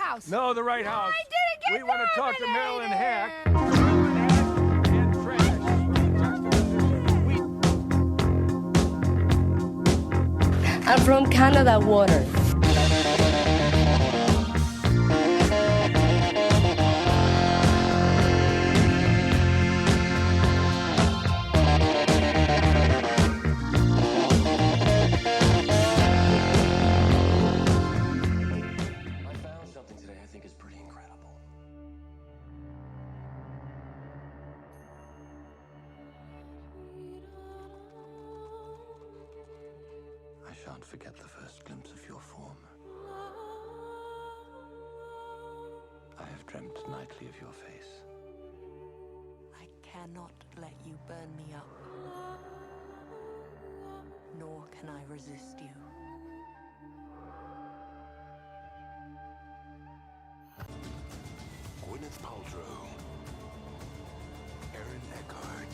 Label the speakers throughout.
Speaker 1: house.
Speaker 2: No, the right house.
Speaker 1: I didn't get
Speaker 2: We want to talk to Marilyn Hack.
Speaker 1: I'm from Canada Water.
Speaker 3: Forget the first glimpse of your form. I have dreamt nightly of your face.
Speaker 4: I cannot let you burn me up, nor can I resist you.
Speaker 3: Gwyneth Paltrow, Aaron Eckhart.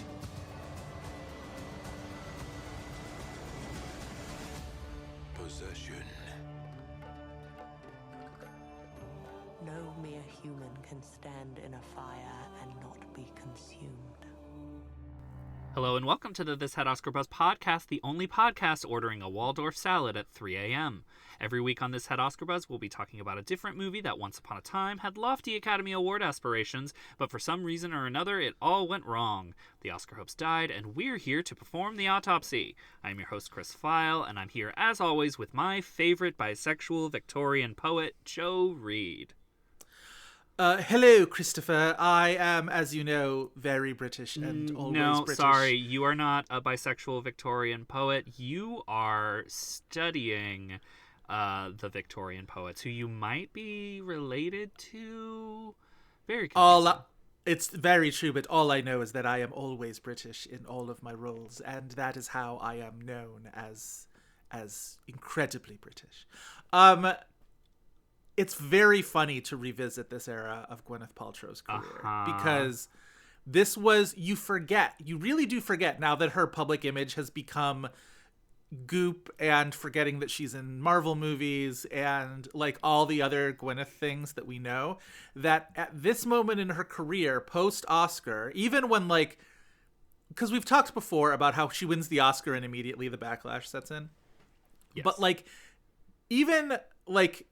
Speaker 3: Possession.
Speaker 4: No mere human can stand in a fire and not be consumed.
Speaker 5: Hello and welcome to the This Had Oscar Buzz podcast, the only podcast ordering a Waldorf salad at 3 a.m. Every week on This Had Oscar Buzz, we'll be talking about a different movie that once upon a time had lofty Academy Award aspirations, but for some reason or another, it all went wrong. The Oscar hopes died, and we're here to perform the autopsy. I'm your host, Chris File, and I'm here, as always, with my favorite bisexual Victorian poet, Joe Reed.
Speaker 6: Hello, Christopher. I am, as you know, very British and always
Speaker 5: No,
Speaker 6: British.
Speaker 5: sorry, you are not a bisexual Victorian poet. You are studying the Victorian poets, who you might be related to. Very confusing.
Speaker 6: It's very true, but all I know is that I am always British in all of my roles, and that is how I am known as incredibly British. It's very funny to revisit this era of Gwyneth Paltrow's career because this was, you really do forget now that her public image has become Goop and forgetting that she's in Marvel movies and like all the other Gwyneth things that we know, that at this moment in her career, post-Oscar, even when like, because we've talked before about how she wins the Oscar and immediately the backlash sets in. Yes. But like, even like,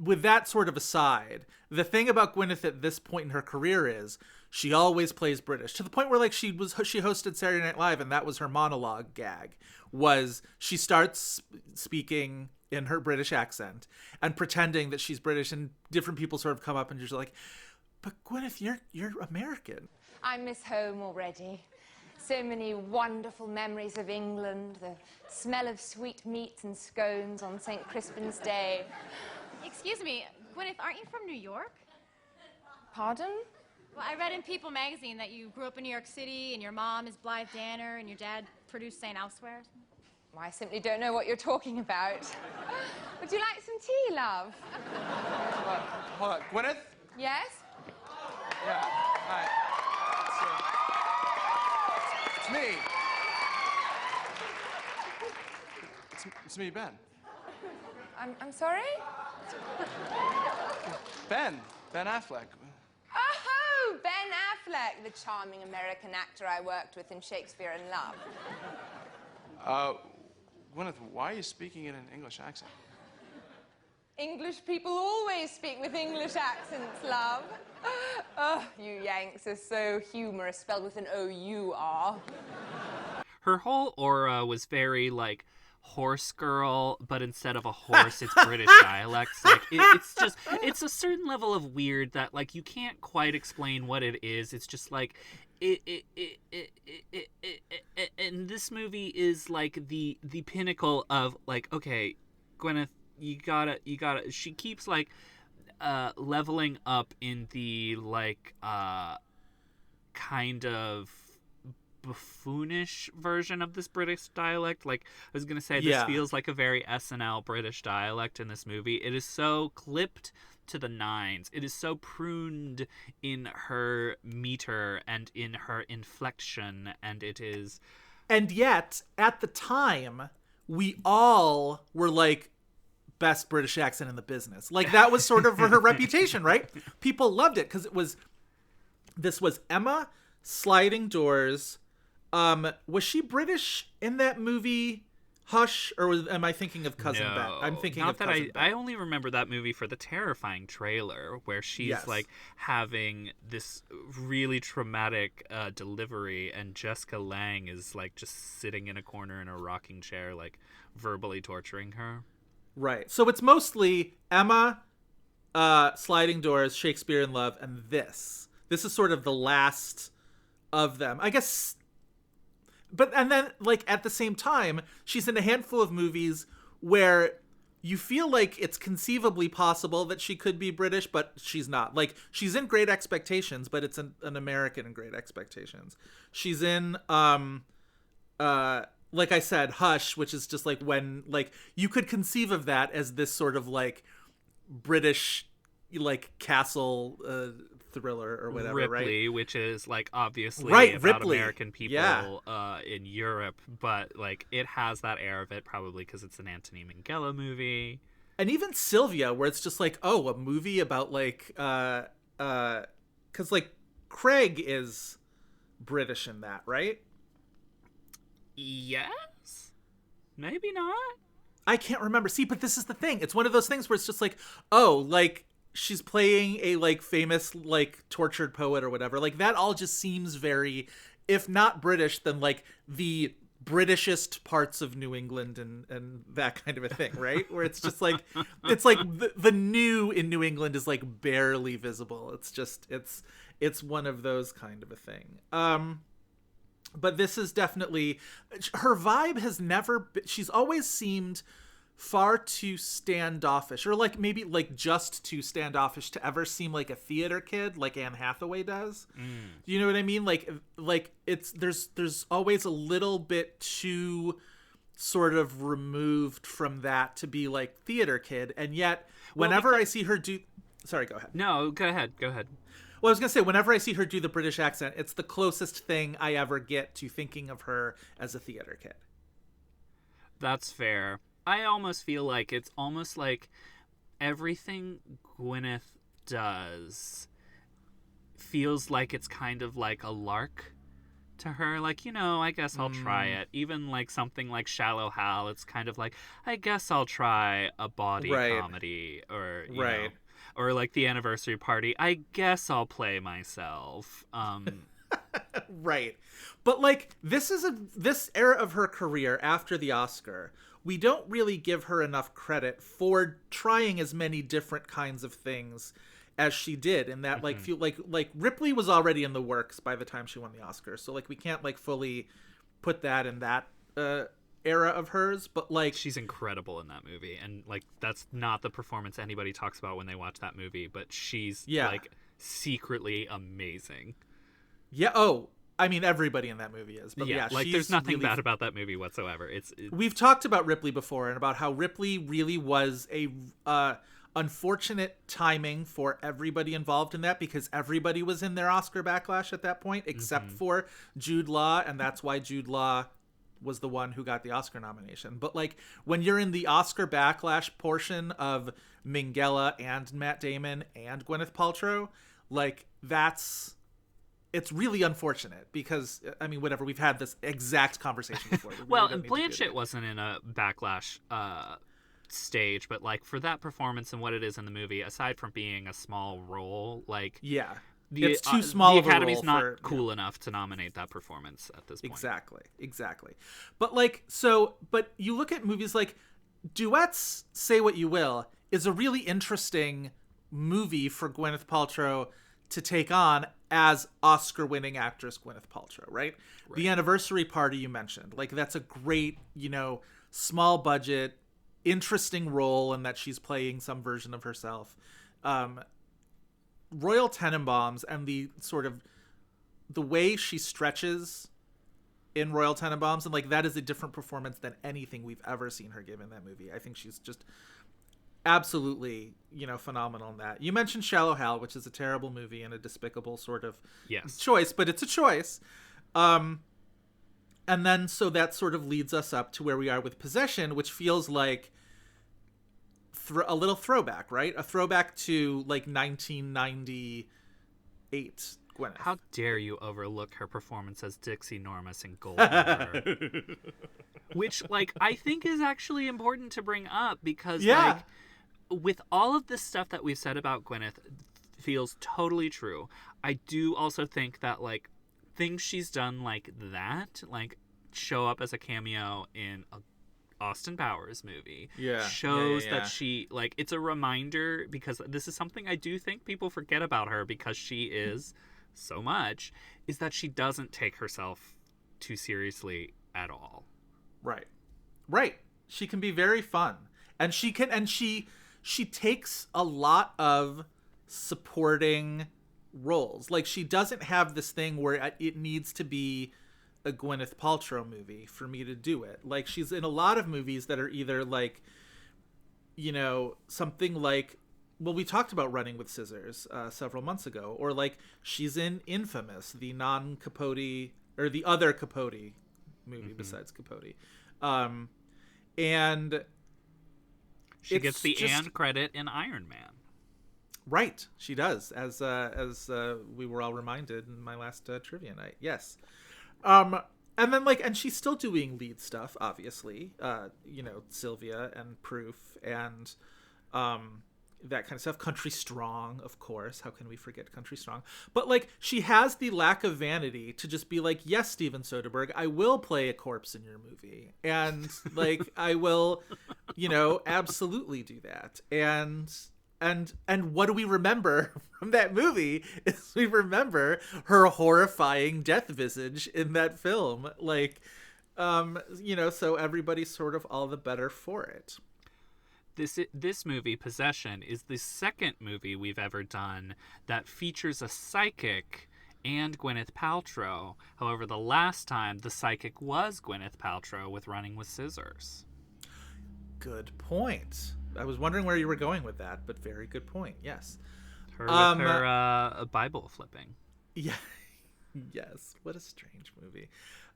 Speaker 6: with that sort of aside, the thing about Gwyneth at this point in her career is she always plays British, to the point where like she hosted Saturday Night Live, and that was her monologue gag, was she starts speaking in her British accent and pretending that she's British, and different people sort of come up and just like, but Gwyneth, you're American.
Speaker 7: I miss home already. So many wonderful memories of England, the smell of sweet meats and scones on St. Crispin's Day.
Speaker 8: Excuse me, Gwyneth, aren't you from New York?
Speaker 7: Pardon?
Speaker 8: Well, I read in People magazine that you grew up in New York City and your mom is Blythe Danner and your dad produced St. Elsewhere.
Speaker 7: Well, I simply don't know what you're talking about. Would you like some tea, love?
Speaker 9: Hold on. Gwyneth?
Speaker 7: Yes?
Speaker 9: Yeah. Hi. It's me. It's me, Ben.
Speaker 7: I'm sorry?
Speaker 9: Ben Affleck.
Speaker 7: Oh, Ben Affleck, the charming American actor I worked with in Shakespeare in Love.
Speaker 9: Gwyneth, why are you speaking in an English accent?
Speaker 7: English people always speak with English accents, love. Oh, you Yanks are so humorous, spelled with an O-U-R.
Speaker 5: Her whole aura was very, like, horse girl, but instead of a horse, it's British dialects. Like, it's a certain level of weird that, like, you can't quite explain what it is. It's just, like, and this movie is, like, the pinnacle of, like, okay, Gwyneth, you gotta, she keeps, like, leveling up in the, like, kind of buffoonish version of this British dialect. Like, I was gonna say, this feels like a very SNL British dialect in this movie. It is so clipped to the nines. It is so pruned in her meter and in her inflection, and it is...
Speaker 6: And yet, at the time, we all were like, best British accent in the business. Like, that was sort of her reputation, right? People loved it because this was Emma Sliding Doors. Was she British in that movie Hush, or am I thinking of Cousin Bette? I'm thinking
Speaker 5: not
Speaker 6: of
Speaker 5: that
Speaker 6: Cousin Bette.
Speaker 5: I only remember that movie for the terrifying trailer where she's like having this really traumatic delivery, and Jessica Lange is like just sitting in a corner in a rocking chair, like verbally torturing her. Right.
Speaker 6: So it's mostly Emma, Sliding Doors, Shakespeare in Love, and this. This is sort of the last of them, I guess. But, and then, like, at the same time, she's in a handful of movies where you feel like it's conceivably possible that she could be British, but she's not. Like, she's in Great Expectations, but it's an American in Great Expectations. She's in, like I said, Hush, which is just, like, when, like, you could conceive of that as this sort of, like, British, like, castle thriller or whatever,
Speaker 5: Ripley,
Speaker 6: right?
Speaker 5: Which is like obviously about
Speaker 6: Ripley.
Speaker 5: American people in Europe, but like it has that air of it probably because it's an Anthony Minghella movie.
Speaker 6: And even Sylvia, where it's just like, oh, a movie about like because like Craig is British in that, right?
Speaker 5: Yes, maybe not.
Speaker 6: I can't remember. See, but this is the thing. It's one of those things where it's just like, oh, like she's playing a like famous like tortured poet or whatever. Like that all just seems very, if not British, then like the Britishest parts of New England and that kind of a thing, right? Where it's just like, it's like the new in New England is like barely visible. It's just, it's one of those kind of a thing. But this is definitely, her vibe has never been, she's always seemed far too standoffish, or like maybe like just too standoffish to ever seem like a theater kid like Anne Hathaway does. You know what I mean? Like it's there's always a little bit too sort of removed from that to be like theater kid, and yet whenever I see her do, sorry, go ahead.
Speaker 5: No, go ahead. Well,
Speaker 6: I was gonna say, whenever I see her do the British accent, it's the closest thing I ever get to thinking of her as a theater kid.
Speaker 5: That's fair. I almost feel like it's almost like everything Gwyneth does feels like it's kind of like a lark to her. Like, you know, I guess I'll try it. Even like something like Shallow Hal, it's kind of like, I guess I'll try a bawdy comedy, or, you know, or like The Anniversary Party. I guess I'll play myself.
Speaker 6: Right. But like, this era of her career after the Oscar, we don't really give her enough credit for trying as many different kinds of things as she did, in that like feel like Ripley was already in the works by the time she won the Oscar. So like we can't like fully put that in that era of hers, but like
Speaker 5: she's incredible in that movie, and like that's not the performance anybody talks about when they watch that movie, but she's like secretly amazing.
Speaker 6: Yeah. Oh, I mean, everybody in that movie is. But yeah,
Speaker 5: like there's nothing bad about that movie whatsoever.
Speaker 6: We've talked about Ripley before, and about how Ripley really was a unfortunate timing for everybody involved in that, because everybody was in their Oscar backlash at that point, except for Jude Law, and that's why Jude Law was the one who got the Oscar nomination. But like when you're in the Oscar backlash portion of Minghella and Matt Damon and Gwyneth Paltrow, like it's really unfortunate, because I mean, whatever, we've had this exact conversation before.
Speaker 5: Well, and Blanchett wasn't in a backlash stage, but like for that performance and what it is in the movie, aside from being a small role, like
Speaker 6: it's too small
Speaker 5: the
Speaker 6: of a
Speaker 5: Academy's
Speaker 6: role
Speaker 5: not cool enough to nominate that performance at this point.
Speaker 6: Exactly. But like, but you look at movies like Duets, Say What You Will, is a really interesting movie for Gwyneth Paltrow to take on as Oscar-winning actress Gwyneth Paltrow, right? The Anniversary Party you mentioned, like that's a great, you know, small budget, interesting role in that she's playing some version of herself. Royal Tenenbaums and the sort of the way she stretches in Royal Tenenbaums, and like that is a different performance than anything we've ever seen her give in that movie. I think she's just absolutely, you know, phenomenal in that. You mentioned Shallow Hal, which is a terrible movie and a despicable sort of choice, but it's a choice. And then so that sort of leads us up to where we are with Possession, which feels like a little throwback, right? A throwback to like 1998 Gwyneth.
Speaker 5: How dare you overlook her performance as Dixie Normus in Golden River? Which, like, I think is actually important to bring up because, like, with all of this stuff that we've said about Gwyneth feels totally true. I do also think that, like, things she's done like that, like, show up as a cameo in a Austin Powers movie, shows that she, like, it's a reminder, because this is something I do think people forget about her because she is so much, is that she doesn't take herself too seriously at all.
Speaker 6: Right. She can be very fun, and she takes a lot of supporting roles. Like, she doesn't have this thing where it needs to be a Gwyneth Paltrow movie for me to do it. Like, she's in a lot of movies that are either like, you know, something like, well, we talked about Running with Scissors several months ago, or like she's in Infamous, the non-Capote or the other Capote movie besides Capote, and
Speaker 5: she gets the and credit in Iron Man.
Speaker 6: Right, she does, as we were all reminded in my last trivia night. Yes. And then, like, and she's still doing lead stuff, obviously, you know, Sylvia and Proof and that kind of stuff. Country Strong, of course. How can we forget Country Strong? But, like, she has the lack of vanity to just be like, yes, Steven Soderbergh, I will play a corpse in your movie. And, like, I will, you know, absolutely do that. And what do we remember from that movie is we remember her horrifying death visage in that film. Like, you know, so everybody's sort of all the better for it.
Speaker 5: This movie, Possession, is the second movie we've ever done that features a psychic and Gwyneth Paltrow. However, the last time the psychic was Gwyneth Paltrow with Running with Scissors.
Speaker 6: Good point. I was wondering where you were going with that, but very good point. Yes.
Speaker 5: Her with her Bible flipping.
Speaker 6: Yeah. Yes. What a strange movie.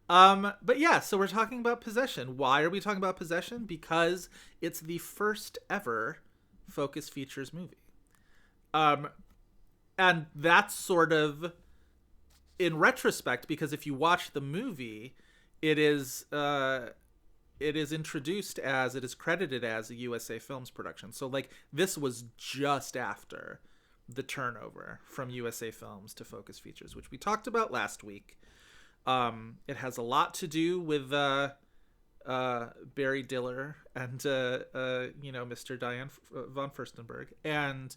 Speaker 6: But yeah, so we're talking about Possession. Why are we talking about Possession? Because it's the first ever Focus Features movie. And that's sort of in retrospect, because if you watch the movie, it is introduced as, it is credited as a USA Films production. So, like, this was just after the turnover from USA Films to Focus Features, which we talked about last week. It has a lot to do with Barry Diller and you know, Mr. Diane von Furstenberg. And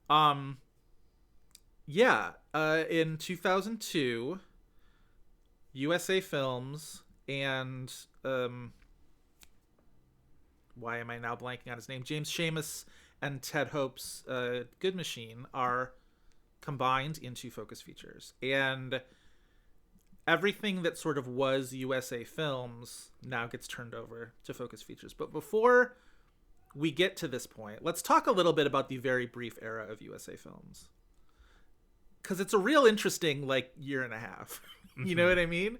Speaker 6: in 2002, USA Films and why am I now blanking on his name? James Schamus and Ted Hope's Good Machine are combined into Focus Features. And everything that sort of was USA Films now gets turned over to Focus Features. But before we get to this point, let's talk a little bit about the very brief era of USA Films. Because it's a real interesting, like, year and a half. You know what I mean?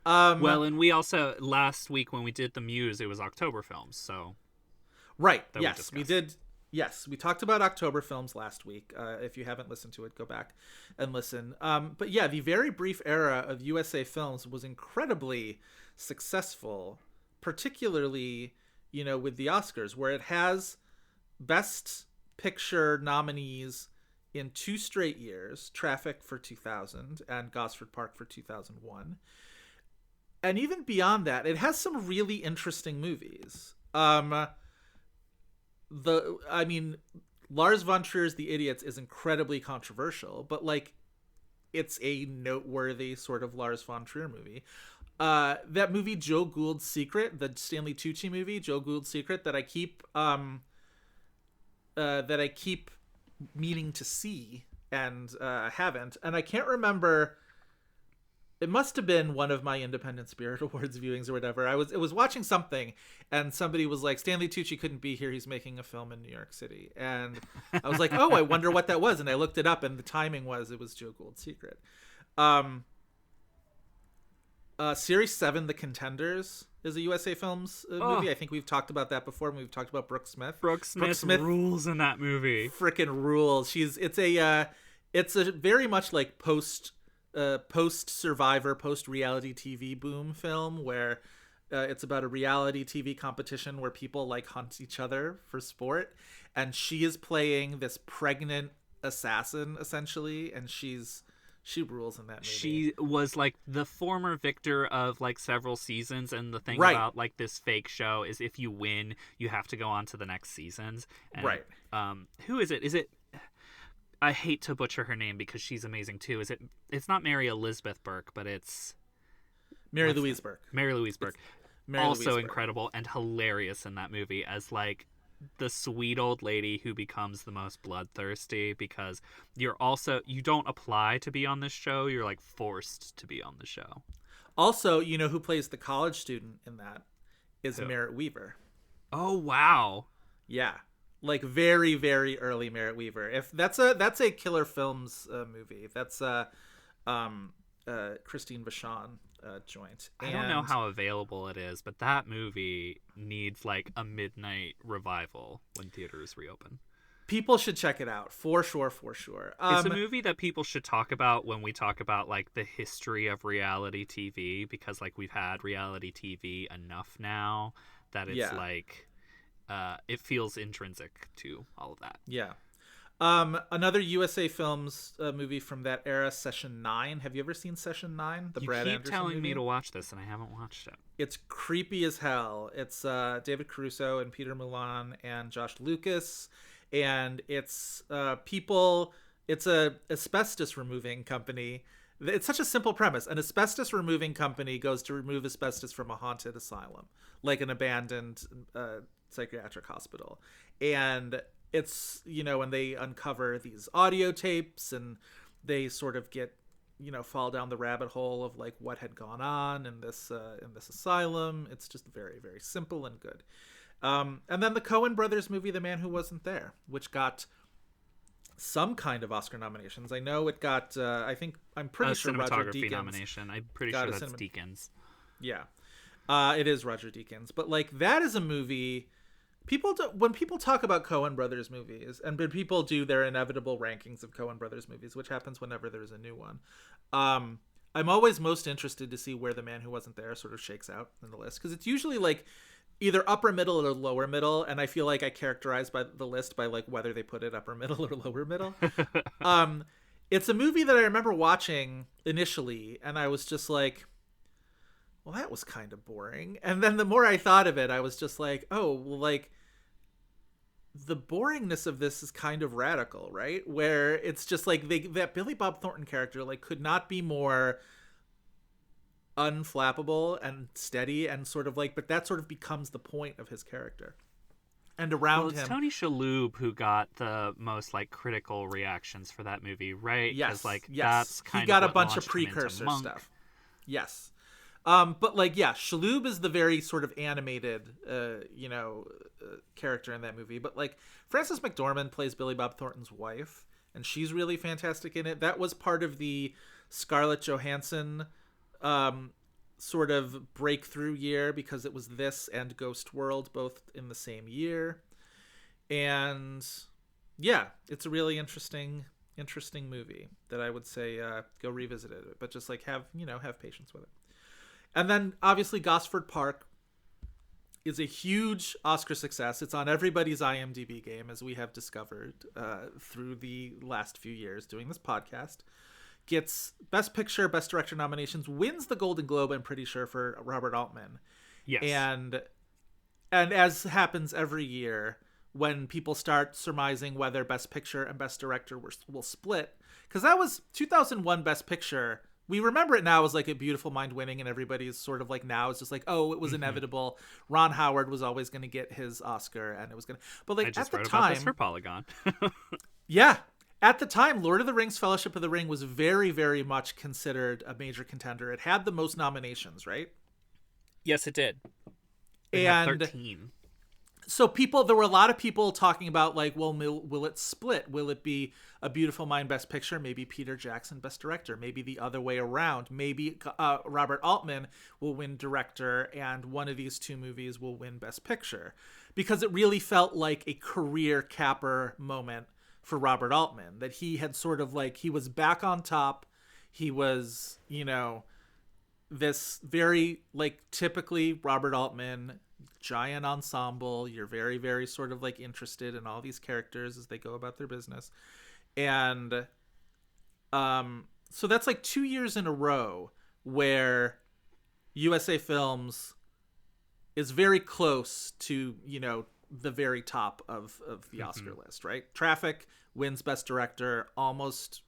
Speaker 5: Well, and we also, last week when we did the Muse, it was October Films, so...
Speaker 6: Right, yes, we did... Yes, we talked about October Films last week. If you haven't listened to it, go back and listen. But yeah, the very brief era of USA Films was incredibly successful, particularly, you know, with the Oscars, where it has Best Picture nominees in 2 straight years, Traffic for 2000 and Gosford Park for 2001. And even beyond that, it has some really interesting movies. Lars von Trier's The Idiots is incredibly controversial, but, like, it's a noteworthy sort of Lars von Trier movie. That movie Joe Gould's Secret, the Stanley Tucci movie, Joe Gould's Secret, that I keep meaning to see and haven't, and I can't remember. It must have been one of my Independent Spirit Awards viewings or whatever. It was watching something, and somebody was like, Stanley Tucci couldn't be here. He's making a film in New York City. And I was like, oh, I wonder what that was. And I looked it up, and the timing was, it was Joe Gould's Secret. Series 7, The Contenders, is a USA Films movie. I think we've talked about that before when we've talked about Brooke Smith.
Speaker 5: Brooke Smith rules in that movie.
Speaker 6: Frickin' rules. It's a very much like post Survivor, post reality TV boom film where it's about a reality TV competition where people like hunt each other for sport, and she is playing this pregnant assassin essentially, and she rules in that movie.
Speaker 5: She was like the former victor of like several seasons, and the thing about like this fake show is if you win, you have to go on to the next seasons. And, who is it? Is it? I hate to butcher her name because she's amazing too. Is it? It's not Mary Elizabeth Burke, but it's
Speaker 6: Mary Louise Burke.
Speaker 5: Mary Louise Burke.
Speaker 6: Mary
Speaker 5: also
Speaker 6: Louise Burke.
Speaker 5: incredible and hilarious in that movie as like the sweet old lady who becomes the most bloodthirsty because you don't apply to be on this show, you're like forced to be on the show.
Speaker 6: Also, you know who plays the college student in that is Merritt Weaver.
Speaker 5: Oh wow.
Speaker 6: Yeah. Like very, very early Merritt Weaver. If that's a Killer Films movie. That's Christine Vachon joint.
Speaker 5: I don't know how available it is, but that movie needs like a midnight revival when theaters reopen.
Speaker 6: People should check it out for sure.
Speaker 5: It's a movie that people should talk about when we talk about like the history of reality TV, because like we've had reality TV enough now that it's like it feels intrinsic to all of that.
Speaker 6: Yeah. Another USA Films movie from that era, Session 9. Have you ever seen Session 9? The Brad Anderson movie? You keep telling
Speaker 5: me to watch this, and I haven't watched it.
Speaker 6: It's creepy as hell. It's David Caruso and Peter Milan and Josh Lucas, and it's it's a asbestos removing company. It's such a simple premise. An asbestos removing company goes to remove asbestos from a haunted asylum, like an abandoned psychiatric hospital. And it's, when they uncover these audio tapes and they sort of get, fall down the rabbit hole of like what had gone on in this asylum. It's just very, very simple and good. And then the Coen brothers movie, The Man Who Wasn't There, which got some kind of Oscar nominations. I know it got, I'm pretty sure Roger Deakins
Speaker 5: nomination. I'm pretty sure that's Deakins.
Speaker 6: Yeah. It is Roger Deakins. But like that is a movie... when people talk about Coen Brothers movies, and when people do their inevitable rankings of Coen Brothers movies, which happens whenever there's a new one, I'm always most interested to see where The Man Who Wasn't There sort of shakes out in the list, because it's usually like either upper middle or lower middle, and I feel like I characterize by the list by like whether they put it upper middle or lower middle. It's a movie that I remember watching initially, and I was just like, well, that was kind of boring. And then the more I thought of it, I was just like, oh, well, like, the boringness of this is kind of radical, right? Where it's just like that Billy Bob Thornton character like could not be more unflappable and steady and sort of like, but that sort of becomes the point of his character. And around him,
Speaker 5: Tony Shalhoub who got the most like critical reactions for that movie, right?
Speaker 6: Yes,
Speaker 5: like
Speaker 6: yes.
Speaker 5: That's kind
Speaker 6: he got
Speaker 5: of
Speaker 6: a bunch of precursor stuff. Yes. But like, yeah, Shalhoub is the very sort of animated, character in that movie. But like, Frances McDormand plays Billy Bob Thornton's wife, and she's really fantastic in it. That was part of the Scarlett Johansson sort of breakthrough year, because it was this and Ghost World both in the same year. And yeah, it's a really interesting movie that I would say go revisit it, but just like have patience with it. And then obviously Gosford Park is a huge Oscar success. It's on everybody's IMDb game, as we have discovered through the last few years doing this podcast. Gets Best Picture, Best Director nominations, wins the Golden Globe, I'm pretty sure, for Robert Altman.
Speaker 5: Yes.
Speaker 6: And as happens every year, when people start surmising whether Best Picture and Best Director will split, because that was 2001 Best Picture. We remember it now as like A Beautiful Mind winning, and everybody's sort of like now is just like, oh, it was inevitable. Ron Howard was always going to get his Oscar, and it was going to. But like
Speaker 5: I just
Speaker 6: at the
Speaker 5: wrote
Speaker 6: time,
Speaker 5: about this for Polygon.
Speaker 6: yeah, at the time, Lord of the Rings: Fellowship of the Ring was very, very much considered a major contender. It had the most nominations, right?
Speaker 5: Yes, it did. It
Speaker 6: and
Speaker 5: had 13.
Speaker 6: So there were a lot of people talking about like, well, will it split? Will it be A Beautiful Mind Best Picture? Maybe Peter Jackson Best Director. Maybe the other way around. Maybe Robert Altman will win Director and one of these two movies will win Best Picture. Because it really felt like a career capper moment for Robert Altman. That he had sort of like, he was back on top. He was, this very like typically Robert Altman giant ensemble. You're very, very sort of like interested in all these characters as they go about their business. And so that's like 2 years in a row where USA Films is very close to, the very top of the Oscar list, right? Traffic wins Best Director,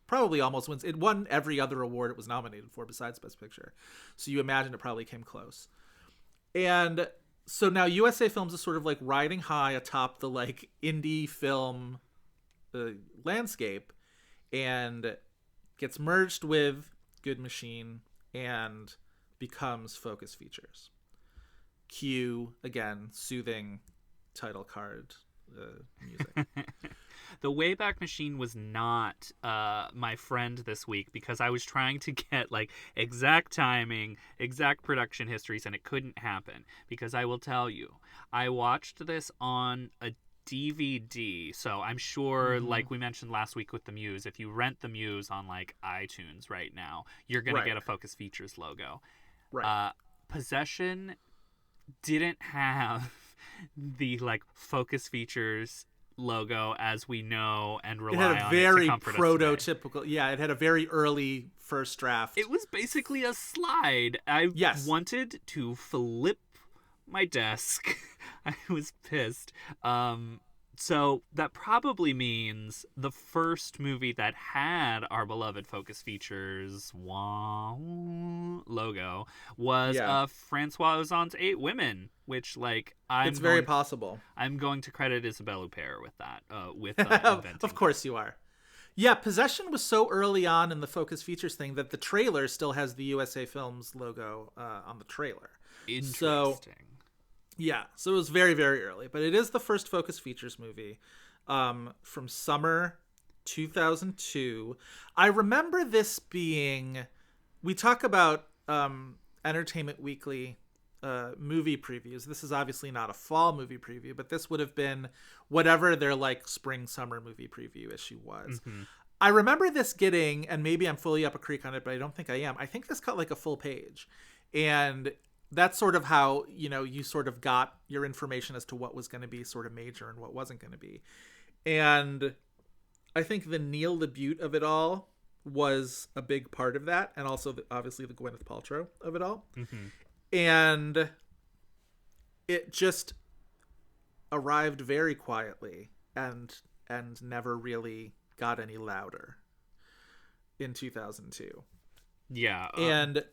Speaker 6: probably almost wins. It won every other award it was nominated for besides Best Picture. So you imagine it probably came close. And so now USA Films is sort of like riding high atop the like indie film landscape and gets merged with Good Machine and becomes Focus Features. Cue, again, soothing title card music.
Speaker 5: The Wayback Machine was not my friend this week because I was trying to get like exact timing, exact production histories, and it couldn't happen because I will tell you, I watched this on a DVD. So I'm sure, like we mentioned last week with the Muse, if you rent the Muse on like iTunes right now, you're going to get a Focus Features logo.
Speaker 6: Right.
Speaker 5: Possession didn't have the like Focus Features logo as we know and rely on. It had a very
Speaker 6: prototypical. Yeah, it had a very early first draft.
Speaker 5: It was basically a slide. I wanted to flip my desk. I was pissed. So that probably means the first movie that had our beloved Focus Features logo was Francois Ozon's 8 Women, which like
Speaker 6: it's very possible.
Speaker 5: I'm going to credit Isabelle Huppert with that. Inventing
Speaker 6: of course you are. Yeah, Possession was so early on in the Focus Features thing that the trailer still has the USA Films logo on the trailer.
Speaker 5: Interesting.
Speaker 6: Yeah, so it was very, very early. But it is the first Focus Features movie from summer 2002. I remember this being... We talk about Entertainment Weekly movie previews. This is obviously not a fall movie preview, but this would have been whatever their like spring-summer movie preview issue was. Mm-hmm. I remember this getting, and maybe I'm fully up a creek on it, but I don't think I am. I think this got like a full page. And... that's sort of how, you sort of got your information as to what was going to be sort of major and what wasn't going to be. And I think the Neil LaBute of it all was a big part of that. And also, obviously, the Gwyneth Paltrow of it all. Mm-hmm. And it just arrived very quietly and never really got any louder in 2002.
Speaker 5: Yeah.
Speaker 6: And...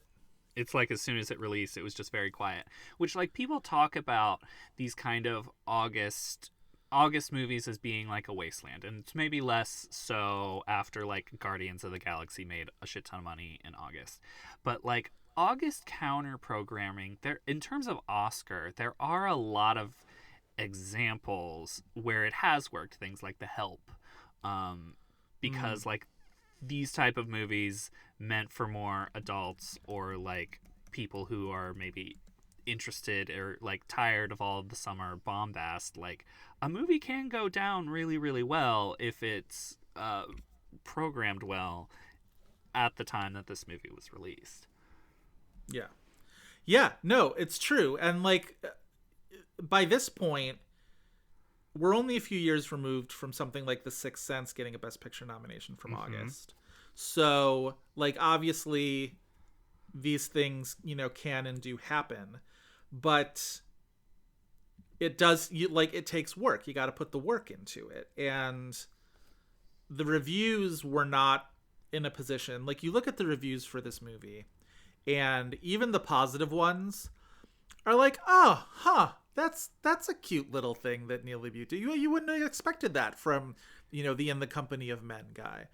Speaker 5: it's like as soon as it released, it was just very quiet. Which, like, people talk about these kind of August movies as being like a wasteland. And it's maybe less so after, like, Guardians of the Galaxy made a shit ton of money in August. But, like, August counter-programming, in terms of Oscar, there are a lot of examples where it has worked. Things like The Help. Because, like, these type of movies meant for more adults or like people who are maybe interested or like tired of all of the summer bombast, like a movie can go down really, really well if it's programmed well at the time that this movie was released.
Speaker 6: Yeah, no, it's true. And like by this point, we're only a few years removed from something like The Sixth Sense getting a Best Picture nomination from August. So, like, obviously, these things, can and do happen. But it does, it takes work. You got to put the work into it. And the reviews were not in a position... like, you look at the reviews for this movie, and even the positive ones are like, that's a cute little thing that Neil LaBute did. You wouldn't have expected that from, the In the Company of Men guy.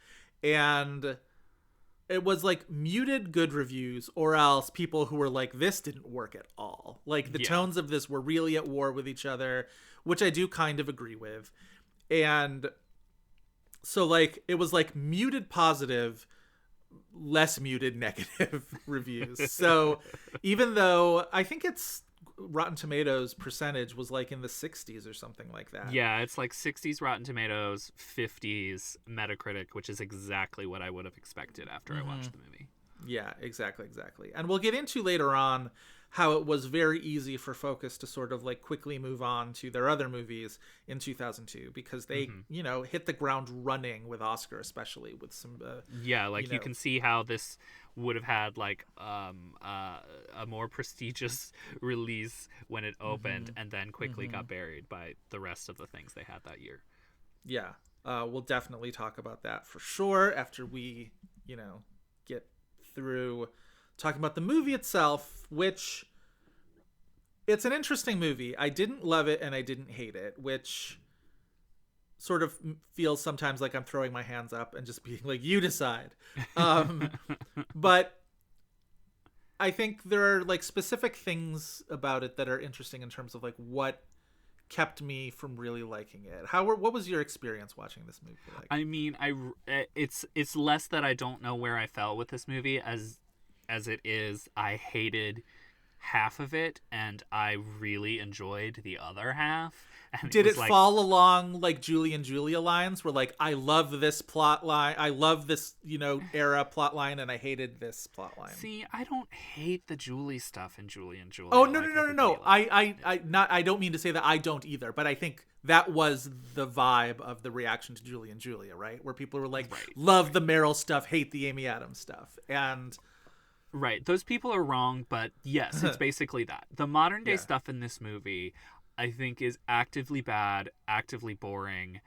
Speaker 6: And it was like muted good reviews, or else people who were like, this didn't work at all. Like the tones of this were really at war with each other, which I do kind of agree with. And so like it was like muted positive, less muted negative reviews. So even though I think it's Rotten Tomatoes percentage was like in the 60s or something like that.
Speaker 5: Yeah, it's like 60s Rotten Tomatoes, 50s Metacritic, which is exactly what I would have expected after I watched the movie.
Speaker 6: Yeah, exactly. And we'll get into later on how it was very easy for Focus to sort of like quickly move on to their other movies in 2002 because they, you know, hit the ground running with Oscar, especially with some
Speaker 5: you can see how this would have had like a more prestigious release when it opened and then quickly got buried by the rest of the things they had that year.
Speaker 6: Yeah. We'll definitely talk about that for sure after we, you know, get through talking about the movie itself, which it's an interesting movie. I didn't love it and I didn't hate it, which sort of feels sometimes like I'm throwing my hands up and just being like, you decide. But I think there are like specific things about it that are interesting in terms of like what kept me from really liking it. What was your experience watching this movie like?
Speaker 5: I mean, it's less that I don't know where I felt with this movie as it is I hated half of it and I really enjoyed the other half. And
Speaker 6: did it fall along like Julie and Julia lines where like I love this plot line, I love this, you know, era plot line, and I hated this plot line?
Speaker 5: See, I don't hate the Julie stuff in Julie and Julia.
Speaker 6: Oh no. I don't mean to say that I don't either, but I think that was the vibe of the reaction to Julie and Julia, right? Where people were like, love the Meryl stuff, hate the Amy Adams stuff. And
Speaker 5: right, those people are wrong, but yes, it's basically that. The modern day stuff in this movie I think is actively bad, actively boring.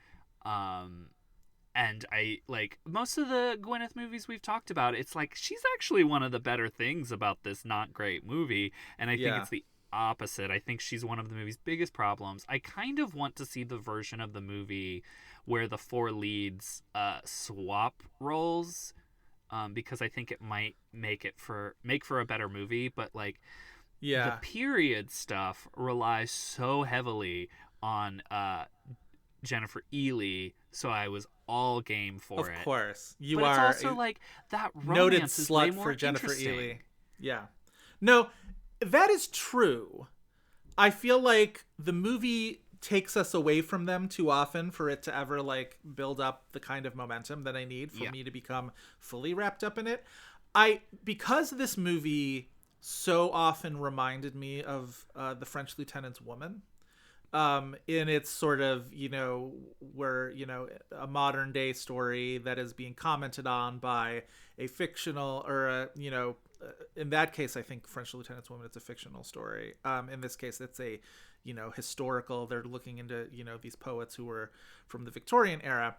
Speaker 5: And I like most of the Gwyneth movies we've talked about, it's like she's actually one of the better things about this not great movie. And I think it's the opposite. I think she's one of the movie's biggest problems. I kind of want to see the version of the movie where the four leads swap roles, because I think it might make for a better movie. But like, the period stuff relies so heavily on Jennifer Ely, so I was all game for it.
Speaker 6: Of course.
Speaker 5: But it's also like that romance
Speaker 6: noted
Speaker 5: is
Speaker 6: slut
Speaker 5: way more
Speaker 6: for Jennifer
Speaker 5: interesting.
Speaker 6: Ely. Yeah. No, that is true. I feel like the movie takes us away from them too often for it to ever like build up the kind of momentum that I need for me to become fully wrapped up in it. Because this movie so often reminded me of The French Lieutenant's Woman, in its sort of, you know, where, you know, a modern day story that is being commented on by a fictional or a, you know, in that case, I think French Lieutenant's Woman, it's a fictional story. In this case, it's a, you know, historical, they're looking into, you know, these poets who were from the Victorian era,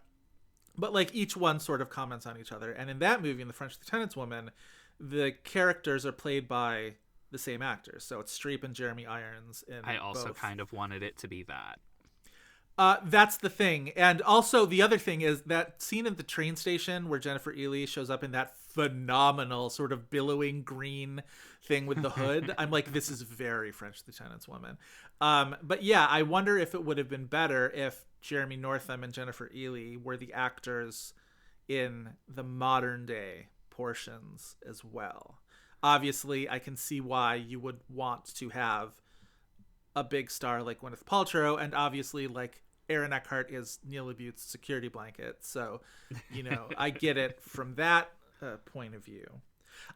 Speaker 6: but like each one sort of comments on each other. And in that movie, in The French Lieutenant's Woman, the characters are played by the same actors. So it's Streep and Jeremy Irons.
Speaker 5: I also kind of wanted it to be that.
Speaker 6: That's the thing. And also the other thing is that scene at the train station where Jennifer Ely shows up in that phenomenal sort of billowing green thing with the hood. I'm like, this is very French Lieutenant's Woman. But yeah, I wonder if it would have been better if Jeremy Northam and Jennifer Ely were the actors in the modern day portions as well. Obviously, I can see why you would want to have a big star like Gwyneth Paltrow, and obviously like Aaron Eckhart is Neil LaBute's security blanket. So, you know, I get it from that point of view.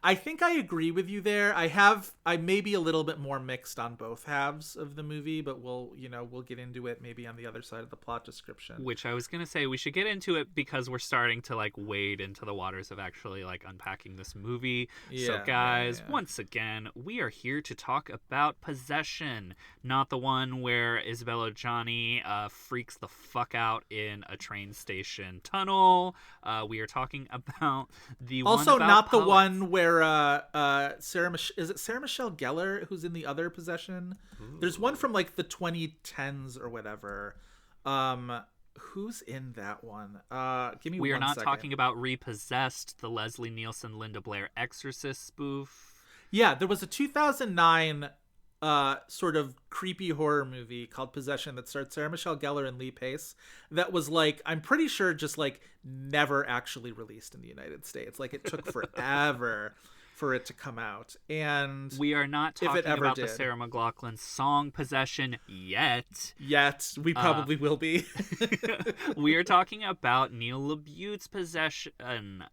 Speaker 6: I think I agree with you there. I may be a little bit more mixed on both halves of the movie, but we'll get into it maybe on the other side of the plot description.
Speaker 5: Which I was going to say, we should get into it because we're starting to like wade into the waters of actually like unpacking this movie. So guys, once again, we are here to talk about Possession, not the one where Isabella Gianni freaks the fuck out in a train station tunnel. We are talking about the
Speaker 6: also
Speaker 5: one about
Speaker 6: not
Speaker 5: poets.
Speaker 6: The one where Sarah Michelle Gellar who's in the other Possession. Ooh. There's one from like the 2010s or whatever, Who's in that one? Give me
Speaker 5: We are
Speaker 6: one
Speaker 5: not
Speaker 6: second.
Speaker 5: talking about Repossessed, the Leslie Nielsen, Linda Blair Exorcist spoof.
Speaker 6: Yeah, there was a 2009 sort of creepy horror movie called Possession that starred Sarah Michelle Gellar and Lee Pace that was like, I'm pretty sure just like never actually released in the United States. Like it took forever for it to come out. And
Speaker 5: we are not talking about
Speaker 6: did.
Speaker 5: the Sarah McLachlan song Possession yet.
Speaker 6: We probably will be.
Speaker 5: We are talking about Neil LaBute's Possession.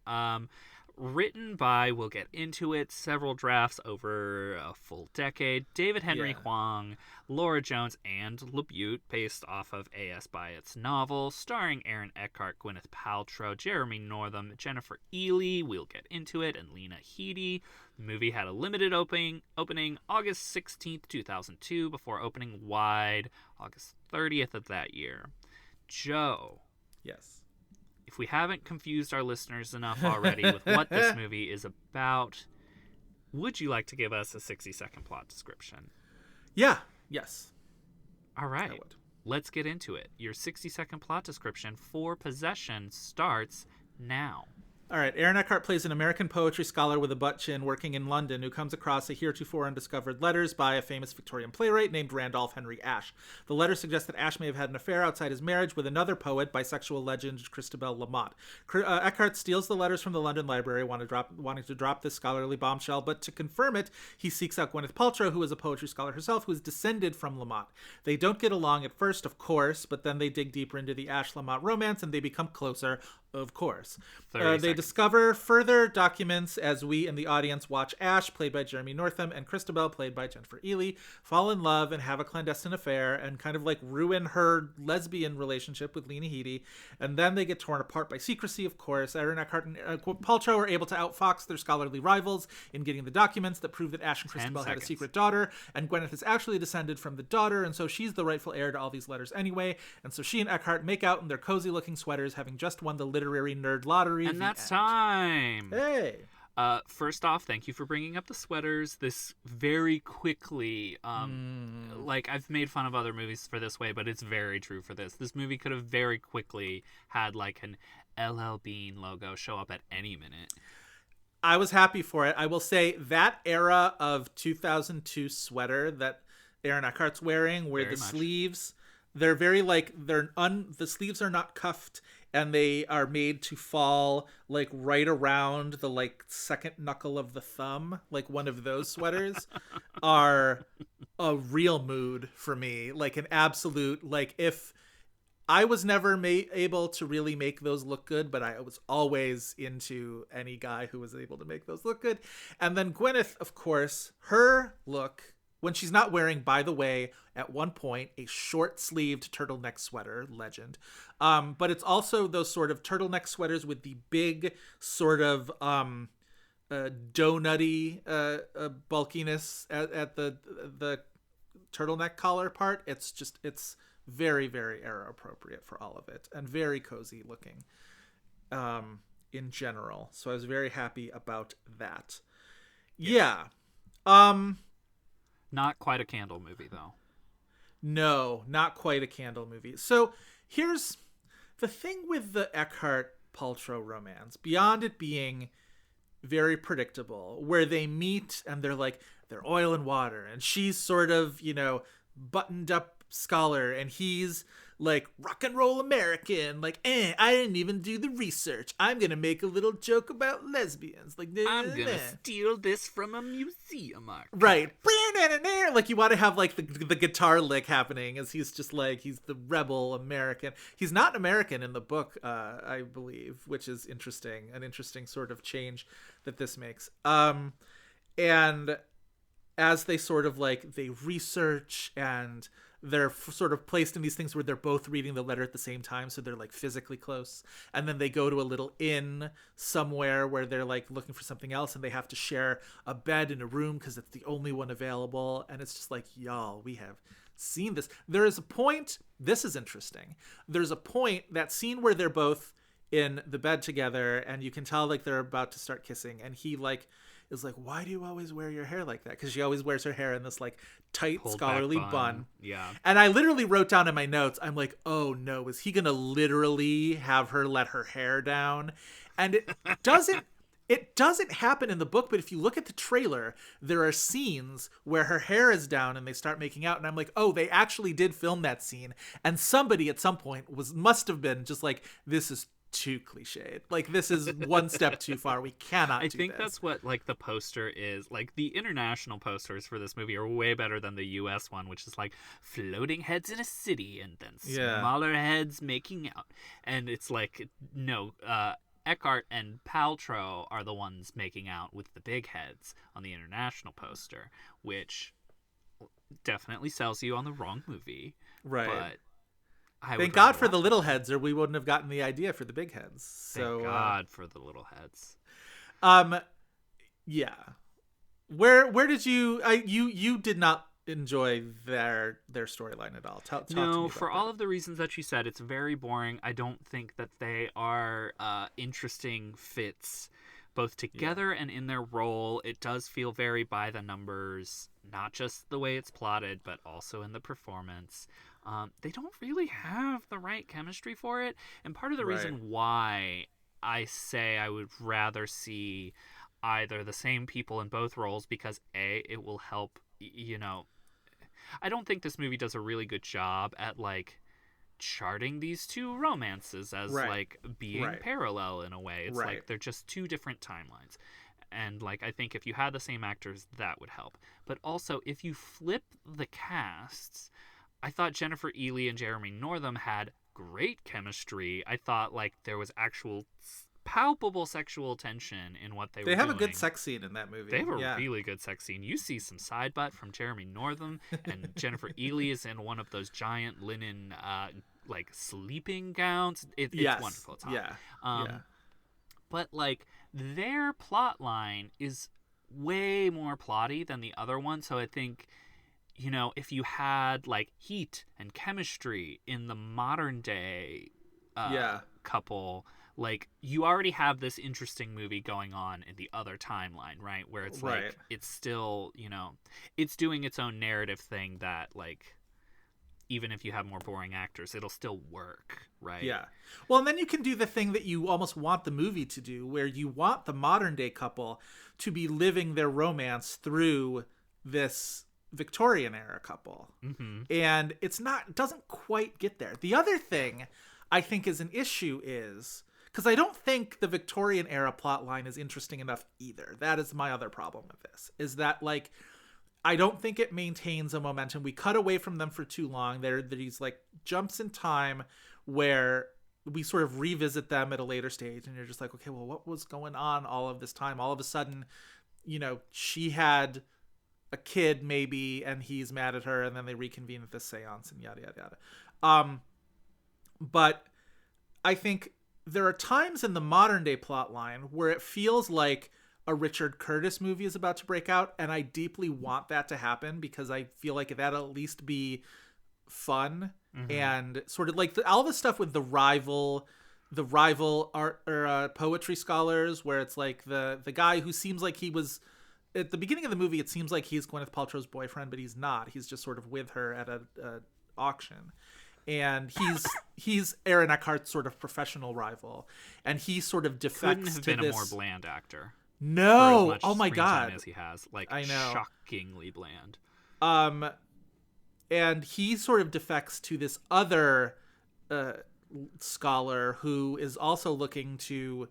Speaker 5: Written by, we'll get into it, several drafts over a full decade. David Henry Hwang, Laura Jones, and LaBute, based off of A.S. Byatt's novel, starring Aaron Eckhart, Gwyneth Paltrow, Jeremy Northam, Jennifer Ely, we'll get into it, and Lena Headey. The movie had a limited opening August 16th, 2002, before opening wide August 30th of that year. Joe.
Speaker 6: Yes.
Speaker 5: If we haven't confused our listeners enough already with what this movie is about, would you like to give us a 60-second plot description?
Speaker 6: Yeah. Yes.
Speaker 5: All right.
Speaker 6: I would.
Speaker 5: Let's get into it. Your 60-second plot description for Possession starts now.
Speaker 6: All right, Aaron Eckhart plays an American poetry scholar with a butt chin working in London who comes across a heretofore undiscovered letters by a famous Victorian playwright named Randolph Henry Ashe. The letters suggest that Ashe may have had an affair outside his marriage with another poet, bisexual legend Christabel Lamotte. Eckhart steals the letters from the London Library, wanting to drop this scholarly bombshell, but to confirm it, he seeks out Gwyneth Paltrow, who is a poetry scholar herself, who is descended from Lamotte. They don't get along at first, of course, but then they dig deeper into the Ashe-Lamotte romance, and they become closer, of course. They discover further documents as we in the audience watch Ashe, played by Jeremy Northam, and Christabel, played by Jennifer Ely, fall in love and have a clandestine affair and kind of like ruin her lesbian relationship with Lena Headey. And then they get torn apart by secrecy, of course. Aaron Eckhart and Paltrow are able to outfox their scholarly rivals in getting the documents that prove that Ashe and Christabel had a secret daughter, and Gwyneth is actually descended from the daughter, and so she's the rightful heir to all these letters anyway. And so she and Eckhart make out in their cozy-looking sweaters, having just won the literary nerd lottery.
Speaker 5: And that's time.
Speaker 6: Hey.
Speaker 5: First off, thank you for bringing up the sweaters. This very quickly, like I've made fun of other movies for this way, but it's very true for this. This movie could have very quickly had like an LL Bean logo show up at any minute.
Speaker 6: I was happy for it. I will say that era of 2002 sweater that Aaron Eckhart's wearing, where sleeves, they're very like the sleeves are not cuffed and they are made to fall like right around the like second knuckle of the thumb, like one of those sweaters are a real mood for me. Like an absolute, like if I was never able to really make those look good, but I was always into any guy who was able to make those look good. And then Gwyneth, of course, her look, when she's not wearing, by the way, at one point, a short-sleeved turtleneck sweater, legend. But it's also those sort of turtleneck sweaters with the big sort of donutty bulkiness at the turtleneck collar part. It's very, very era appropriate for all of it and very cozy looking in general. So I was very happy about that. Yeah.
Speaker 5: Not quite a candle movie, though.
Speaker 6: No, not quite a candle movie. So here's the thing with the Eckhart-Paltrow romance. Beyond it being very predictable, where they meet and they're oil and water, and she's sort of, buttoned up scholar, and he's like rock and roll American, like, I didn't even do the research. I'm gonna make a little joke about lesbians. Like,
Speaker 5: I'm gonna steal this from a museum archive.
Speaker 6: Right. Like, you want to have like the guitar lick happening as he's just like, he's the rebel American. He's not American in the book, I believe, which is interesting. An interesting sort of change that this makes. And as they sort of like, they research and they're sort of placed in these things where they're both reading the letter at the same time, so they're like physically close. And then they go to a little inn somewhere where they're like looking for something else, and they have to share a bed in a room because it's the only one available. And it's just like, y'all, we have seen this. There is a point, this is interesting. There's a point, that scene where they're both in the bed together, and you can tell like they're about to start kissing, and he like is like, why do you always wear your hair like that? Because she always wears her hair in this like tight
Speaker 5: Pulled
Speaker 6: scholarly
Speaker 5: back
Speaker 6: bun.
Speaker 5: Yeah.
Speaker 6: And I literally wrote down in my notes, I'm like, oh no, is he gonna literally have her let her hair down? And it doesn't happen in the book, but if you look at the trailer, there are scenes where her hair is down and they start making out, and I'm like, oh, they actually did film that scene. And somebody at some point must have been just like, this is too cliched. Like, this is one step too far. We cannot do this. I think
Speaker 5: that's what like the poster is. Like, the international posters for this movie are way better than the US one, which is like floating heads in a city and then smaller heads making out. And it's like, no, Eckhart and Paltrow are the ones making out with the big heads on the international poster, which definitely sells you on the wrong movie.
Speaker 6: Right.
Speaker 5: But
Speaker 6: thank God for the little heads, or we wouldn't have gotten the idea for the big heads. So,
Speaker 5: thank God for the little heads.
Speaker 6: Yeah. Where did you did not enjoy their storyline at all? Talk to me about
Speaker 5: for all of the reasons that you said, it's very boring. I don't think that they are interesting fits, both together and in their role. It does feel very by the numbers, not just the way it's plotted, but also in the performance. They don't really have the right chemistry for it. And part of the reason why I say I would rather see either the same people in both roles, because A, it will help, I don't think this movie does a really good job at like charting these two romances as like being parallel in a way. It's like they're just two different timelines. And like, I think if you had the same actors, that would help. But also, if you flip the casts, I thought Jennifer Ehle and Jeremy Northam had great chemistry. I thought like there was actual palpable sexual tension in what they were doing.
Speaker 6: They have a good sex scene in that movie.
Speaker 5: They have a really good sex scene. You see some side butt from Jeremy Northam, and Jennifer Ehle is in one of those giant linen like sleeping gowns. It's wonderful. It's hot. But like, their plot line is way more plotty than the other one. So I think, if you had like heat and chemistry in the modern day couple, like, you already have this interesting movie going on in the other timeline, right? Where it's like, it's still, it's doing its own narrative thing that, like, even if you have more boring actors, it'll still work, right?
Speaker 6: Yeah. Well, and then you can do the thing that you almost want the movie to do, where you want the modern day couple to be living their romance through this Victorian era couple. Mm-hmm. And it doesn't quite get there. The other thing I think is an issue is, because I don't think the Victorian era plotline is interesting enough either. That is my other problem with this, is that like, I don't think it maintains a momentum. We cut away from them for too long. There are these like jumps in time where we sort of revisit them at a later stage, and you're just like, okay, well, what was going on all of this time? All of a sudden, she had a kid maybe, and he's mad at her, and then they reconvene at this seance, and yada, yada, yada. But I think there are times in the modern day plot line where it feels like a Richard Curtis movie is about to break out, and I deeply want that to happen, because I feel like that'll at least be fun. Mm-hmm. And sort of like all the stuff with the rival art or poetry scholars, where it's like the guy who seems like he was at the beginning of the movie, it seems like he's Gwyneth Paltrow's boyfriend, but he's not. He's just sort of with her at a auction. And he's Aaron Eckhart's sort of professional rival, and he sort of defects
Speaker 5: Couldn't have
Speaker 6: to
Speaker 5: been
Speaker 6: this...
Speaker 5: a more bland actor.
Speaker 6: No,
Speaker 5: oh my
Speaker 6: God,
Speaker 5: as he has, like,
Speaker 6: I know,
Speaker 5: shockingly bland.
Speaker 6: And he sort of defects to this other scholar who is also looking to,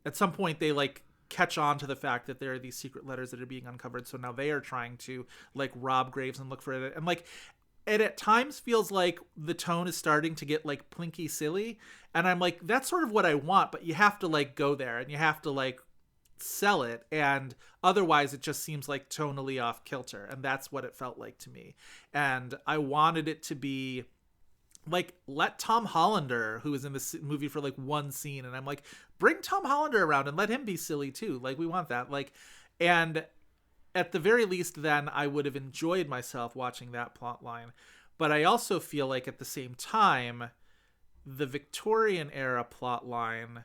Speaker 6: at some point they like catch on to the fact that there are these secret letters that are being uncovered, so now they are trying to like rob graves and look for it, and like it at times feels like the tone is starting to get like plinky silly, and I'm like, that's sort of what I want, but you have to like go there and you have to like sell it, and otherwise it just seems like tonally off kilter, and that's what it felt like to me. And I wanted it to be like, let Tom Hollander, who is in this movie for like one scene, and I'm like, bring Tom Hollander around and let him be silly too, like we want that, like, and at the very least then I would have enjoyed myself watching that plot line. But I also feel like at the same time the Victorian era plot line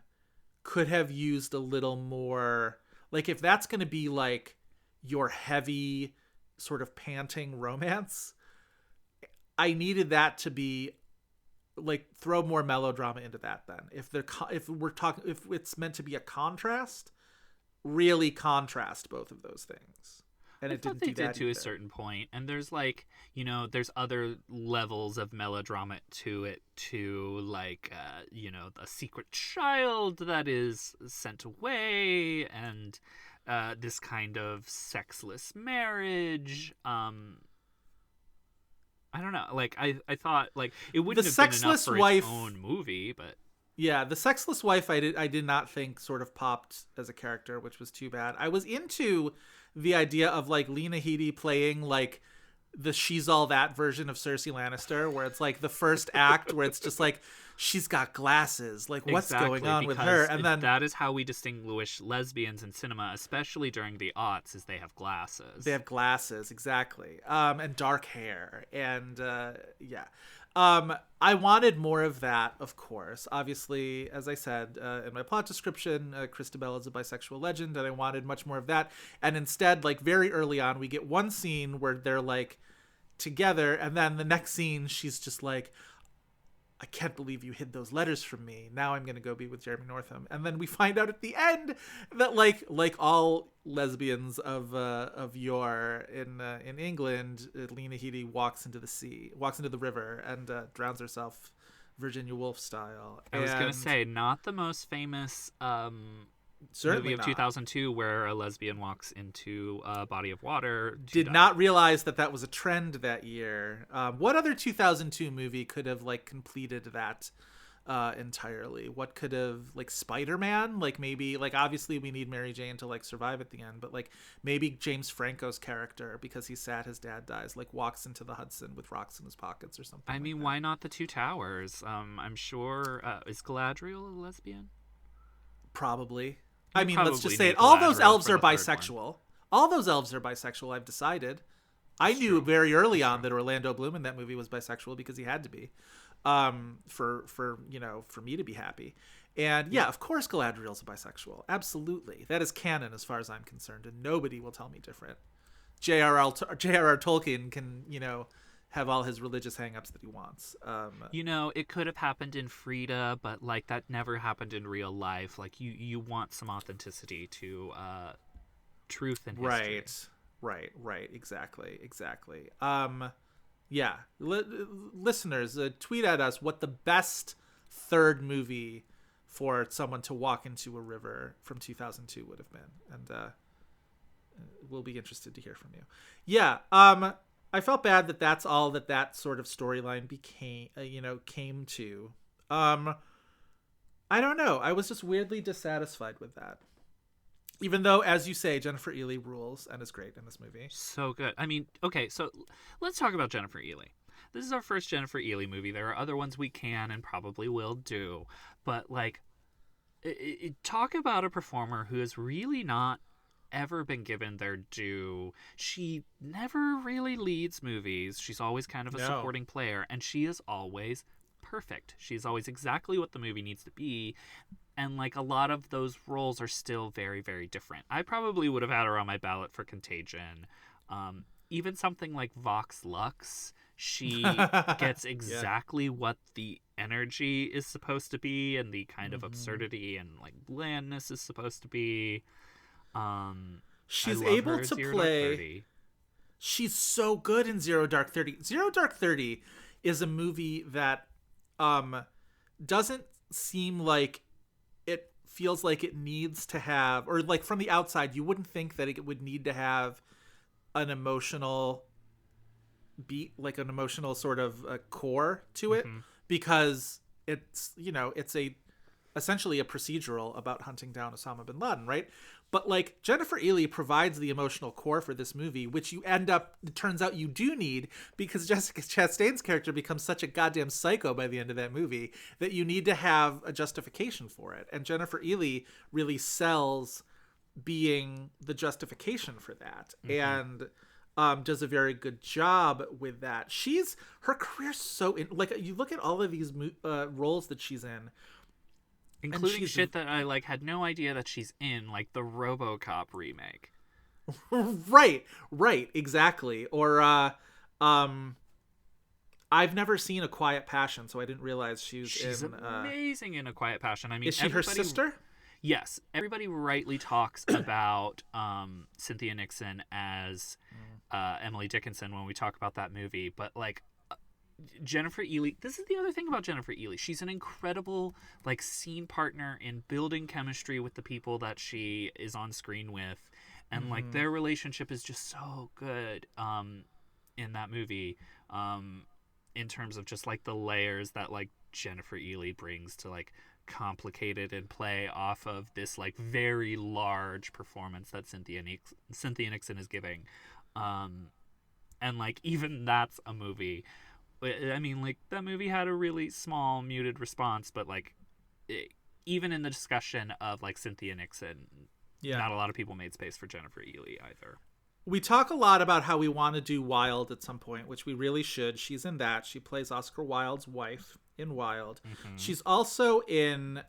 Speaker 6: could have used a little more, like, if that's going to be like your heavy sort of panting romance, I needed that to be like, throw more melodrama into that. Then if it's meant to be a contrast, really contrast both of those things. And it didn't do that. They did
Speaker 5: to a certain point, and there's like, you know, there's other levels of melodrama to it, to like, you know, the secret child that is sent away, and this kind of sexless marriage. I don't know. Like, I thought like it wouldn't have been enough for its own movie, but
Speaker 6: yeah, the sexless wife I did not think sort of popped as a character, which was too bad. I was into the idea of like Lena Headey playing like the She's All That version of Cersei Lannister, where it's like the first act where it's just like she's got glasses, like what's going on with her, and then
Speaker 5: that is how we distinguish lesbians in cinema, especially during the aughts, is they have glasses.
Speaker 6: They have glasses, exactly, and dark hair, and yeah. I wanted more of that, of course. Obviously, as I said in my plot description, Christabel is a bisexual legend, and I wanted much more of that. And instead, like very early on, we get one scene where they're like together, and then the next scene, she's just like, I can't believe you hid those letters from me. Now I'm going to go be with Jeremy Northam. And then we find out at the end that like all lesbians of yore in England, Lena Headey walks into the river and drowns herself Virginia Woolf style.
Speaker 5: I was going to say, not the most famous movie of 2002 where a lesbian walks into a body of water.
Speaker 6: Did not realize that was a trend that year. What other 2002 movie could have like completed that entirely? What could have, like, Spider-Man? Like, maybe, like, obviously we need Mary Jane to like survive at the end, but like maybe James Franco's character, because he's sad his dad dies, like walks into the Hudson with rocks in his pockets or something.
Speaker 5: I mean, why not the Two Towers? I'm sure is Galadriel a lesbian?
Speaker 6: Probably. I mean, let's just say it. All those elves are bisexual. All those elves are bisexual, I've decided. I knew very early on that Orlando Bloom in that movie was bisexual because he had to be, for me to be happy. And yeah, of course Galadriel's a bisexual. Absolutely. That is canon as far as I'm concerned, and nobody will tell me different. J.R.R. Tolkien can, have all his religious hang-ups that he wants.
Speaker 5: It could have happened in Frida, but like that never happened in real life. Like you want some authenticity to truth and history.
Speaker 6: Right. Exactly. Yeah. Listeners, tweet at us what the best third movie for someone to walk into a river from 2002 would have been, and we'll be interested to hear from you. Yeah. I felt bad that that's all that sort of storyline came to. I don't know. I was just weirdly dissatisfied with that. Even though, as you say, Jennifer Ely rules and is great in this movie.
Speaker 5: So good. I mean, okay, so let's talk about Jennifer Ely. This is our first Jennifer Ely movie. There are other ones we can and probably will do. But, like, talk about a performer who has really not ever been given their due. She never really leads movies. She's always kind of a supporting player, and she is always perfect. She's always exactly what the movie needs to be, and like a lot of those roles are still very, very different. I probably would have had her on my ballot for Contagion. Even something like Vox Lux, she gets exactly what the energy is supposed to be and the kind of absurdity and like blandness is supposed to be.
Speaker 6: She's able to play. She's so good in Zero Dark 30. Zero Dark 30 is a movie that doesn't seem like it feels like it needs to have, or like from the outside you wouldn't think that it would need to have an emotional beat, like an emotional sort of core to it, because it's essentially a procedural about hunting down Osama bin Laden, right? But like Jennifer Ely provides the emotional core for this movie, which it turns out you do need, because Jessica Chastain's character becomes such a goddamn psycho by the end of that movie that you need to have a justification for it. And Jennifer Ely really sells being the justification for that. And does a very good job with that. Her career's so like, you look at all of these roles that she's in,
Speaker 5: including shit that I like had no idea that she's in, like the RoboCop remake.
Speaker 6: right, exactly. Or I've never seen A Quiet Passion, so I didn't realize she's in,
Speaker 5: amazing in A Quiet Passion. I mean,
Speaker 6: is she her sister?
Speaker 5: Yes, everybody rightly talks about Cynthia Nixon as Emily Dickinson when we talk about that movie, but like Jennifer Ehle, this is the other thing about Jennifer Ehle. She's an incredible like scene partner in building chemistry with the people that she is on screen with, and like their relationship is just so good in that movie. In terms of just like the layers that like Jennifer Ehle brings to like complicated and play off of this like very large performance that Cynthia Nixon is giving, and like even that's a movie. I mean, like that movie had a really small muted response, but like even in the discussion of like Cynthia Nixon, not a lot of people made space for Jennifer Ehle either.
Speaker 6: We talk a lot about how we want to do Wild at some point, which we really should. She's in that. She plays Oscar Wilde's wife in Wild. She's also in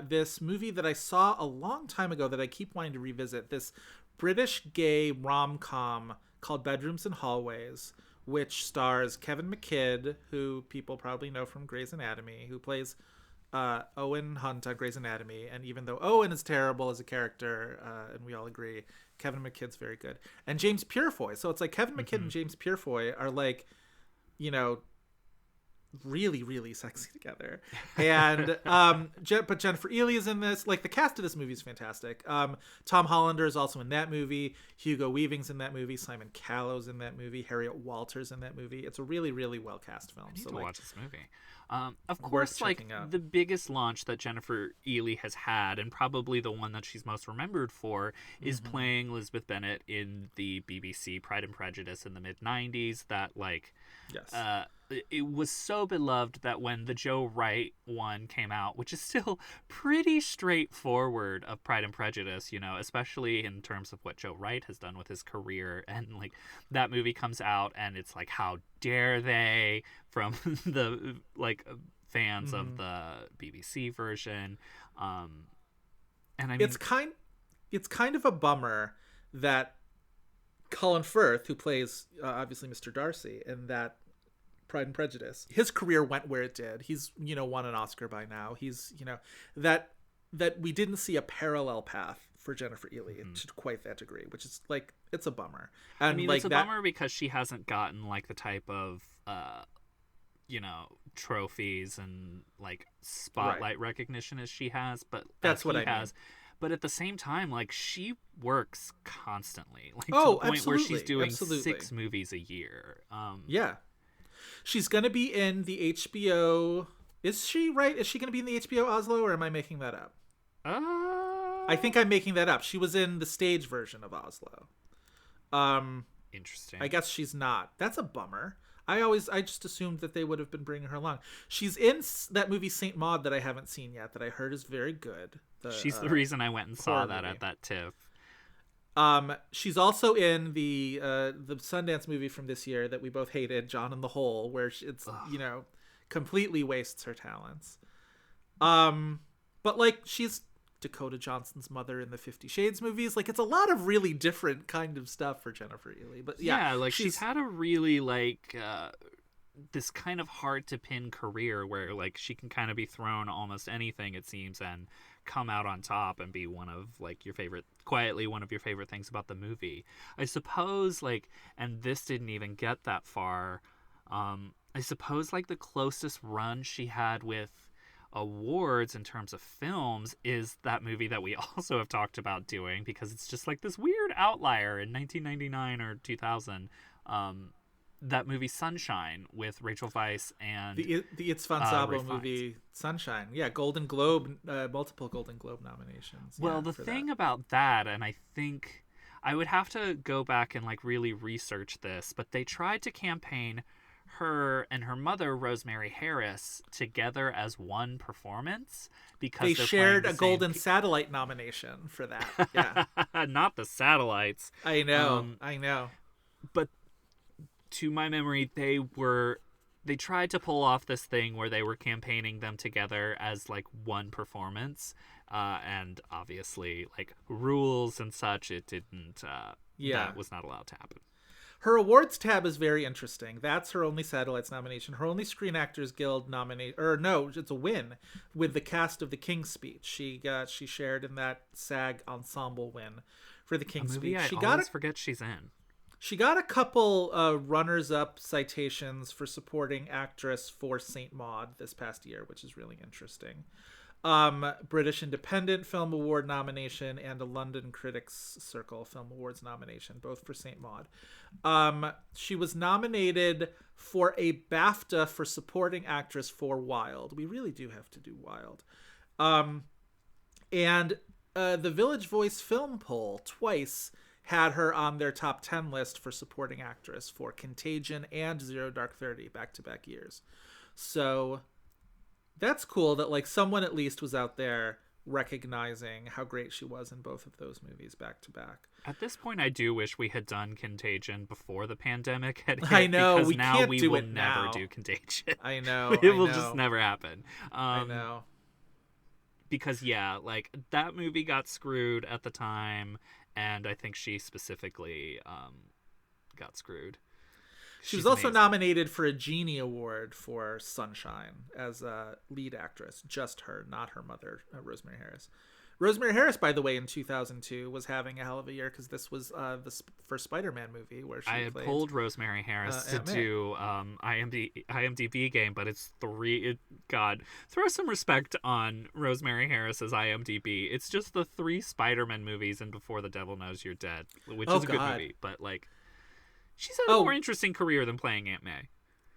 Speaker 6: this movie that I saw a long time ago that I keep wanting to revisit, this British gay rom-com called Bedrooms and Hallways, which stars Kevin McKidd, who people probably know from Grey's Anatomy, who plays Owen Hunt on Grey's Anatomy. And even though Owen is terrible as a character, and we all agree, Kevin McKidd's very good. And James Purefoy. So it's like Kevin McKidd and James Purefoy are like, you know, really, really sexy together. And but Jennifer Ehle is in this. Like, the cast of this movie is fantastic. Tom Hollander is also in that movie. Hugo Weaving's in that movie. Simon Callow's in that movie. Harriet Walter's in that movie. It's a really, really well cast film.
Speaker 5: I need
Speaker 6: so
Speaker 5: to
Speaker 6: like,
Speaker 5: watch this movie. Of course, like the biggest launch that Jennifer Ehle has had, and probably the one that she's most remembered for, is playing Elizabeth Bennet in the BBC Pride and Prejudice in the mid-90s. That like, it was so beloved that when the Joe Wright one came out, which is still pretty straightforward of Pride and Prejudice, you know, especially in terms of what Joe Wright has done with his career, and like that movie comes out and it's like, how dare they, from the like fans of the BBC version. And I mean,
Speaker 6: it's kind of a bummer that Colin Firth, who plays obviously Mr. Darcy in that Pride and Prejudice, his career went where it did. He's, you know, won an Oscar by now. He's, you know, that we didn't see a parallel path for Jennifer Ehle to quite that degree, which is like, it's a bummer. And
Speaker 5: I mean,
Speaker 6: like
Speaker 5: it's a bummer because she hasn't gotten like the type of you know, trophies and like spotlight recognition as she has, but
Speaker 6: that's what I mean.
Speaker 5: But at the same time, like, she works constantly, like,
Speaker 6: to
Speaker 5: the point where she's doing 6 movies a year.
Speaker 6: She's gonna be in the HBO. Is she right? Is she gonna be in the HBO Oslo, or am I making that up? I think I'm making that up. She was in the stage version of Oslo.
Speaker 5: Interesting.
Speaker 6: I guess she's not. That's a bummer. I just assumed that they would have been bringing her along. She's in that movie Saint Maud that I haven't seen yet, that I heard is very good.
Speaker 5: She's the reason I went and saw that movie at that TIFF.
Speaker 6: She's also in the Sundance movie from this year that we both hated, John in the Hole, where it's you know, completely wastes her talents. But like, she's Dakota Johnson's mother in the 50 Shades movies. Like, it's a lot of really different kind of stuff for Jennifer Ehle. But yeah,
Speaker 5: like she's had a really like this kind of hard to pin career where like she can kind of be thrown almost anything, it seems, and come out on top and be one of like quietly one of your favorite things about the movie. I suppose, like, and this didn't even get that far. I suppose like the closest run she had with awards in terms of films is that movie that we also have talked about doing, because it's just like this weird outlier in 1999 or 2000, that movie Sunshine with Rachel Weisz and
Speaker 6: the Itz van Sabo movie Sunshine. Yeah, Golden Globe, multiple Golden Globe nominations.
Speaker 5: Well, the thing about that, and I think I would have to go back and like really research this, but they tried to campaign her and her mother, Rosemary Harris, together as one performance because
Speaker 6: they shared a Golden Satellite nomination for that. Yeah,
Speaker 5: not the satellites.
Speaker 6: I know.
Speaker 5: But to my memory, they tried to pull off this thing where they were campaigning them together as like one performance, and obviously like rules and such, it didn't. That was not allowed to happen.
Speaker 6: Her awards tab is very interesting. That's her only Satellites nomination. Her only Screen Actors Guild nomination, or no, it's a win with the cast of The King's Speech. She shared in that SAG Ensemble win for The King's Speech.
Speaker 5: I always forget she's in.
Speaker 6: She got a couple runners-up citations for supporting actress for Saint Maud this past year, which is really interesting. British Independent Film Award nomination and a London Critics Circle Film Awards nomination, both for Saint Maud. She was nominated for a BAFTA for supporting actress for Wild. We really do have to do Wild. And the Village Voice Film Poll twice had her on their top 10 list for supporting actress for Contagion and Zero Dark 30 back-to-back years. So that's cool that like someone at least was out there recognizing how great she was in both of those movies back to back.
Speaker 5: At this point, I do wish we had done Contagion before the pandemic had hit.
Speaker 6: I know,
Speaker 5: because
Speaker 6: we
Speaker 5: now
Speaker 6: can't
Speaker 5: we
Speaker 6: do
Speaker 5: will
Speaker 6: it
Speaker 5: never
Speaker 6: now.
Speaker 5: do Contagion.
Speaker 6: I know.
Speaker 5: It will just never happen.
Speaker 6: I know.
Speaker 5: Because like that movie got screwed at the time, and I think she specifically got screwed.
Speaker 6: She was also nominated for a Genie Award for Sunshine as a lead actress. Just her, not her mother, Rosemary Harris. Rosemary Harris, by the way, in 2002 was having a hell of a year because this was the first Spider-Man movie where she
Speaker 5: I had
Speaker 6: played,
Speaker 5: pulled Rosemary Harris to do IMDb game, but it's God, throw some respect on Rosemary Harris's IMDb. It's just the 3 Spider-Man movies and Before the Devil Knows You're Dead, which is a good movie, but like she's had a more interesting career than playing Aunt May.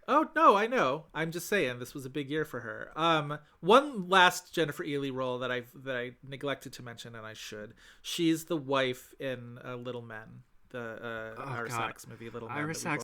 Speaker 6: Oh, no, I know. I'm just saying this was a big year for her. One last Jennifer Ehle role that I neglected to mention, and I should. She's the wife in Little Men, the Ira Sachs movie, Little Men.
Speaker 5: Ira Sachs